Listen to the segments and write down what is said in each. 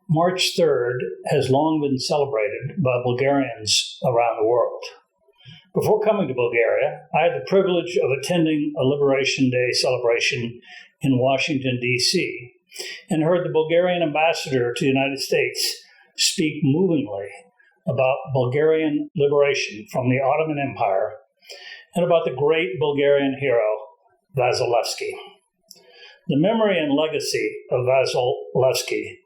March 3rd has long been celebrated by Bulgarians around the world. Before coming to Bulgaria, I had the privilege of attending a Liberation Day celebration in Washington, D.C., and heard the Bulgarian ambassador to the United States speak movingly about Bulgarian liberation from the Ottoman Empire and about the great Bulgarian hero, Vasilevsky. The memory and legacy of Vasilevsky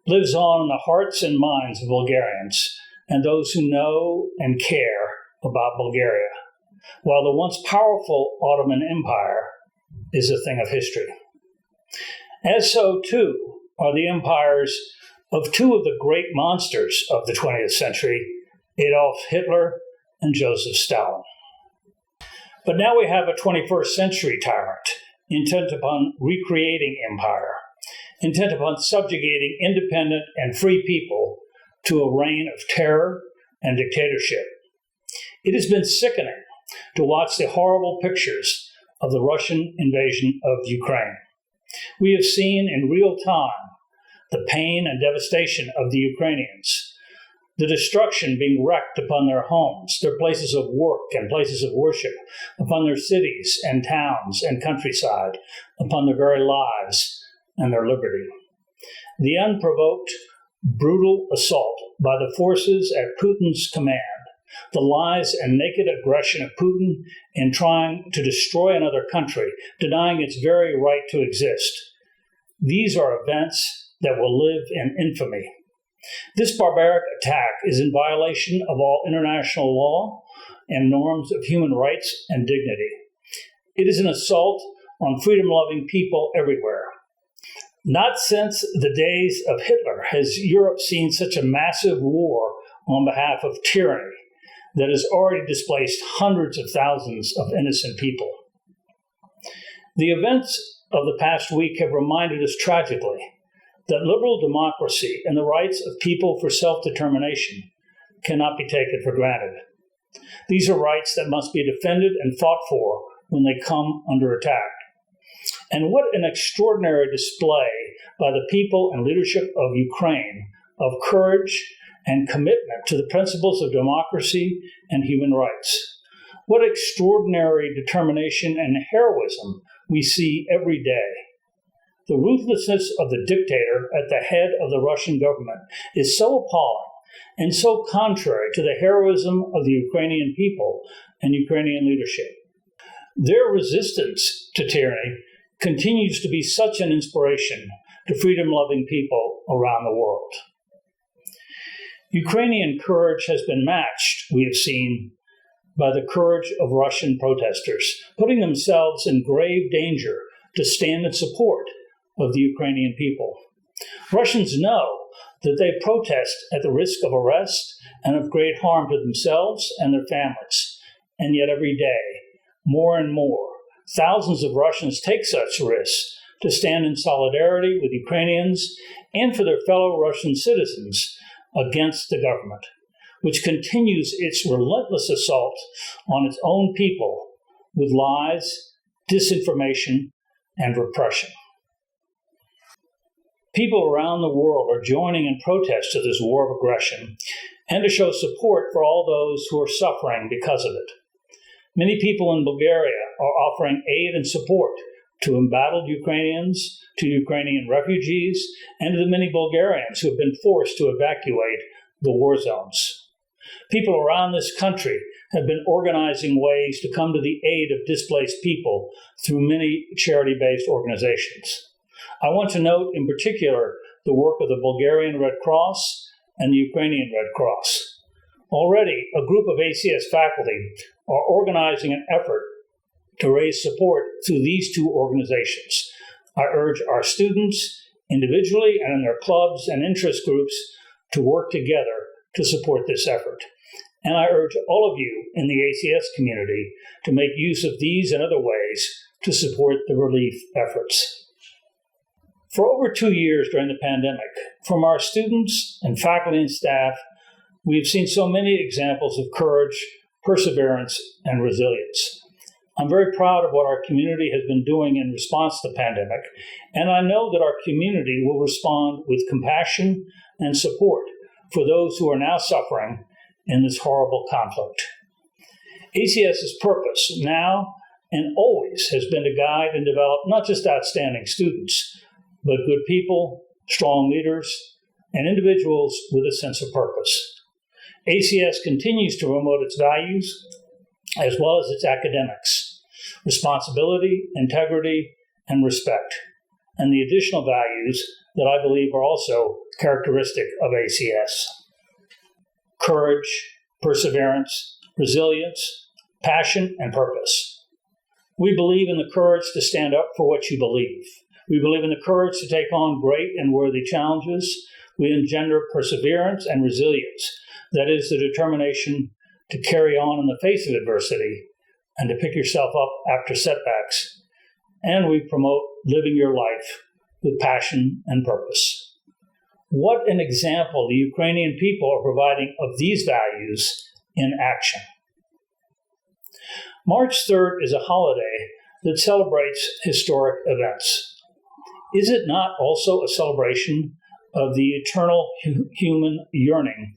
lives on in the hearts and minds of Bulgarians and those who know and care about Bulgaria, while the once powerful Ottoman Empire is a thing of history. As so, too, are the empires of two of the great monsters of the 20th century, Adolf Hitler and Joseph Stalin. But now we have a 21st century tyrant intent upon recreating empire, intent upon subjugating independent and free people to a reign of terror and dictatorship. It has been sickening to watch the horrible pictures of the Russian invasion of Ukraine. We have seen in real time the pain and devastation of the Ukrainians, the destruction being wreaked upon their homes, their places of work and places of worship, upon their cities and towns and countryside, upon their very lives and their liberty. The unprovoked, brutal assault by the forces at Putin's command, the lies and naked aggression of Putin in trying to destroy another country, denying its very right to exist. These are events that will live in infamy. This barbaric attack is in violation of all international law and norms of human rights and dignity. It is an assault on freedom-loving people everywhere. Not since the days of Hitler has Europe seen such a massive war on behalf of tyranny that has already displaced hundreds of thousands of innocent people. The events of the past week have reminded us tragically that liberal democracy and the rights of people for self-determination cannot be taken for granted. These are rights that must be defended and fought for when they come under attack. And what an extraordinary display by the people and leadership of Ukraine of courage and commitment to the principles of democracy and human rights. What extraordinary determination and heroism we see every day. The ruthlessness of the dictator at the head of the Russian government is so appalling and so contrary to the heroism of the Ukrainian people and Ukrainian leadership. Their resistance to tyranny continues to be such an inspiration to freedom-loving people around the world. Ukrainian courage has been matched, we have seen, by the courage of Russian protesters, putting themselves in grave danger to stand in support of the Ukrainian people. Russians know that they protest at the risk of arrest and of great harm to themselves and their families. And yet every day, more and more, thousands of Russians take such risks to stand in solidarity with Ukrainians and for their fellow Russian citizens against the government, which continues its relentless assault on its own people with lies, disinformation, and repression. People around the world are joining in protest to this war of aggression and to show support for all those who are suffering because of it. Many people in Bulgaria are offering aid and support to embattled Ukrainians, to Ukrainian refugees, and to the many Bulgarians who have been forced to evacuate the war zones. People around this country have been organizing ways to come to the aid of displaced people through many charity-based organizations. I want to note in particular the work of the Bulgarian Red Cross and the Ukrainian Red Cross. Already, a group of ACS faculty are organizing an effort to raise support through these two organizations. I urge our students, individually and in their clubs and interest groups, to work together to support this effort. And I urge all of you in the ACS community to make use of these and other ways to support the relief efforts. For over 2 years during the pandemic, from our students and faculty and staff, we have seen so many examples of courage, perseverance, and resilience. I'm very proud of what our community has been doing in response to the pandemic, and I know that our community will respond with compassion and support for those who are now suffering in this horrible conflict. ACS's purpose now and always has been to guide and develop not just outstanding students, but good people, strong leaders, and individuals with a sense of purpose. ACS continues to promote its values as well as its academics, responsibility, integrity, and respect, and the additional values that I believe are also characteristic of ACS. Courage, perseverance, resilience, passion, and purpose. We believe in the courage to stand up for what you believe. We believe in the courage to take on great and worthy challenges. We engender perseverance and resilience. That is the determination to carry on in the face of adversity and to pick yourself up after setbacks. And we promote living your life with passion and purpose. What an example the Ukrainian people are providing of these values in action. March 3rd is a holiday that celebrates historic events. Is it not also a celebration of the eternal human yearning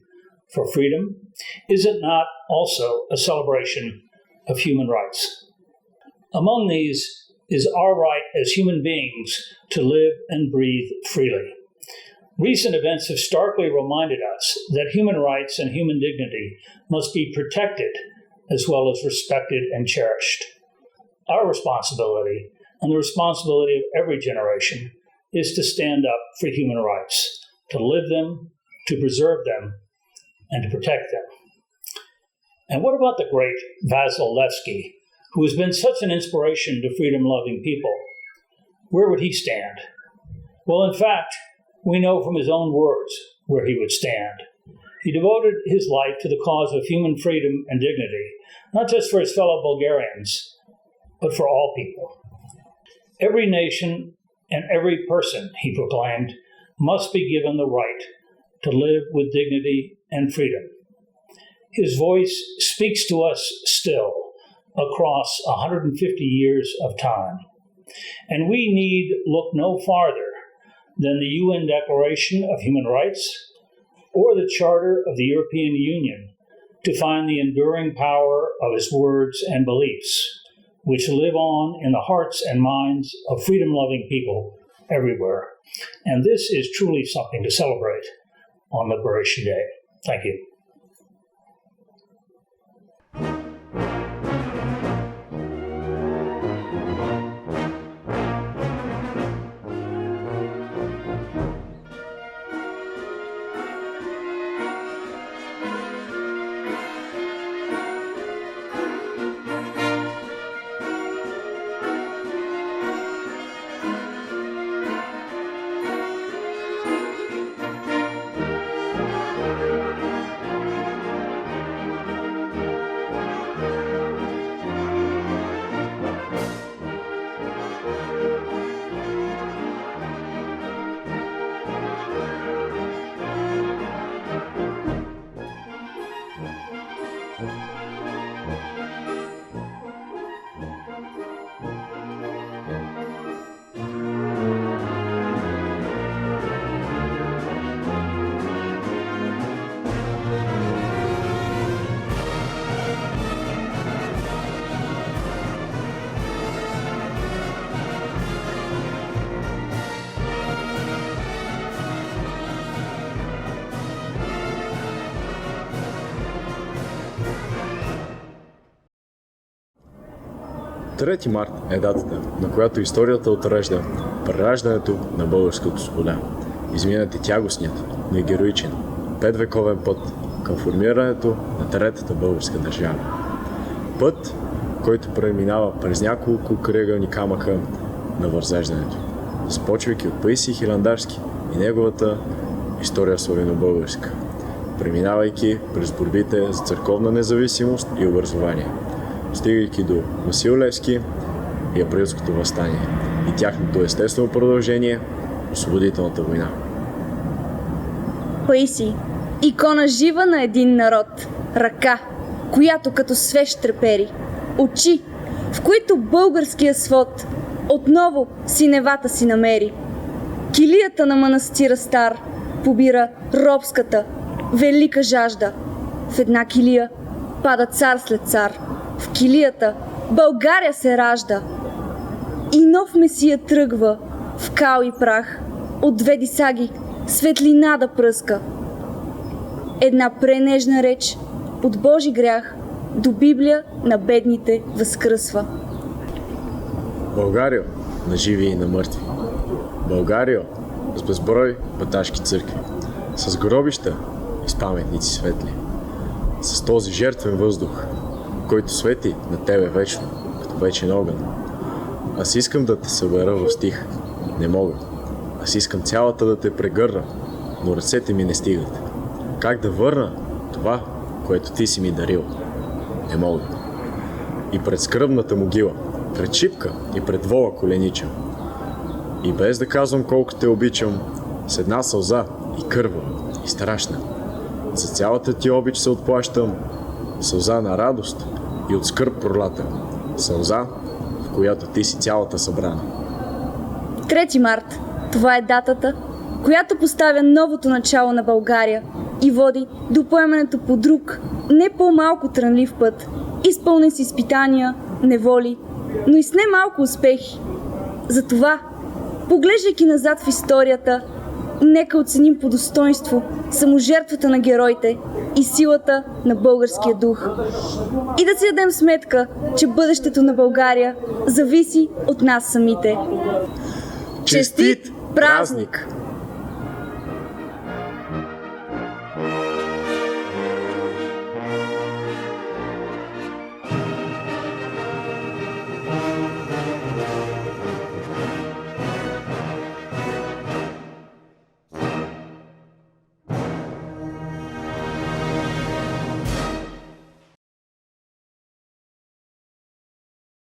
for freedom? Is it not also a celebration of human rights? Among these is our right as human beings to live and breathe freely. Recent events have starkly reminded us that human rights and human dignity must be protected as well as respected and cherished. Our responsibility, and the responsibility of every generation, is to stand up for human rights, to live them, to preserve them, and to protect them. And what about the great Vasil Levski, who has been such an inspiration to freedom-loving people? Where would he stand? Well, in fact, we know from his own words where he would stand. He devoted his life to the cause of human freedom and dignity, not just for his fellow Bulgarians, but for all people. Every nation and every person, he proclaimed, must be given the right to live with dignity and freedom. His voice speaks to us still across 150 years of time. And we need look no farther than the UN Declaration of Human Rights or the Charter of the European Union to find the enduring power of his words and beliefs, which live on in the hearts and minds of freedom-loving people everywhere. And this is truly something to celebrate on Liberation Day. Thank you. Трети март е датата, на която историята отрежда прераждането на българското свобода. Изминат е тягостният, но и героичен, 5-вековен път към формирането на третата българска държава. Път, който преминава през няколко крайъгълни камъка на възрождането, започвайки от Паисий Хилендарски и неговата история славяно-българска, преминавайки през борбите за църковна независимост и образование, стигайки до Васил Левски и Априлското въстание и тяхното естествено продължение – освободителната война. Паисий, икона жива на един народ, ръка, която като свещ трепери, очи, в които българския свод отново синевата си намери. Килията на манастира стар побира робската велика жажда. В една килия пада цар след цар. В килията България се ражда. И нов месия тръгва в кал и прах. От две дисаги светлина да пръска. Една пренежна реч от Божи грях до Библия на бедните възкръсва. Българио на живи и на мъртви. Българио с безброй баташки църкви, с гробища и с паметници светли, с този жертвен въздух, който свети на тебе вечно, като вечен огън. Аз искам да те събера в стих, не мога. Аз искам цялата да те прегърна, но ръцете ми не стигат. Как да върна това, което ти си ми дарил? Не мога. И пред скръбната могила, пред шипка и пред вола коленича. И без да казвам колко те обичам, с една сълза и кърва, и страшна. За цялата ти обич се отплащам, сълза на радост и от скърб пролата. Сълза, в която ти си цялата събрана. 3 март. Това е датата, която поставя новото начало на България и води до поемането по друг, не по-малко трънлив път, изпълнен с изпитания, неволи, но и с немалко успехи. Затова, поглеждайки назад в историята, нека оценим по достойнство саможертвата на героите и силата на българския дух. И да си дадем сметка, че бъдещето на България зависи от нас самите. Честит празник!